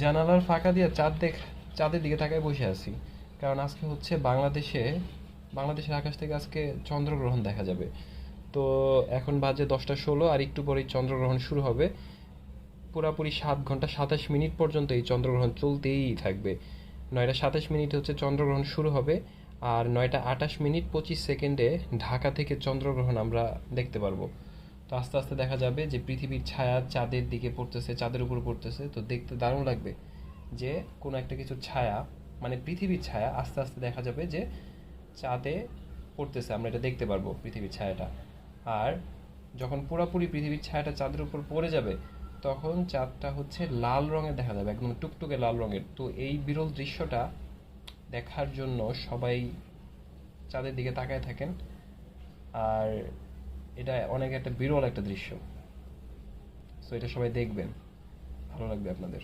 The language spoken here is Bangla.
জানালার ফাঁকা দিয়ে চাঁদের দিকে তাকায় বসে আছি। কারণ আজকে হচ্ছে বাংলাদেশের আকাশ থেকে আজকে চন্দ্রগ্রহণ দেখা যাবে। তো এখন বাজে 10টা 16, আর একটু পরেই চন্দ্রগ্রহণ শুরু হবে। পুরাপুরি 7 ঘন্টা 27 মিনিট পর্যন্ত এই চন্দ্রগ্রহণ চলতেই থাকবে। 9টা 27 মিনিট হচ্ছে চন্দ্রগ্রহণ শুরু হবে, আর 9টা 28 মিনিট 25 সেকেন্ডে ঢাকা থেকে চন্দ্রগ্রহণ আমরা দেখতে পারবো। তো আস্তে আস্তে দেখা যাবে যে পৃথিবীর ছায়া চাঁদের দিকে পড়তেছে, চাঁদের উপর পড়তেছে। তো দেখতে দারুণ লাগবে যে কোনো একটা কিছুর ছায়া, মানে পৃথিবীর ছায়া আস্তে আস্তে দেখা যাবে যে চাঁদে পড়তেছে, আমরা এটা দেখতে পারবো পৃথিবীর ছায়াটা। আর যখন পুরোপুরি পৃথিবীর ছায়াটা চাঁদের উপর পড়ে যাবে, তখন চাঁদটা হচ্ছে লাল রঙের দেখা যাবে, একদম টুকটুকে লাল রঙের। তো এই বিরল দৃশ্যটা দেখার জন্য সবাই চাঁদের দিকে তাকায় থাকেন। আর এটা অনেক একটা বিরল একটা দৃশ্য। সো এটা সবাই দেখবেন, ভালো লাগবে আপনাদের।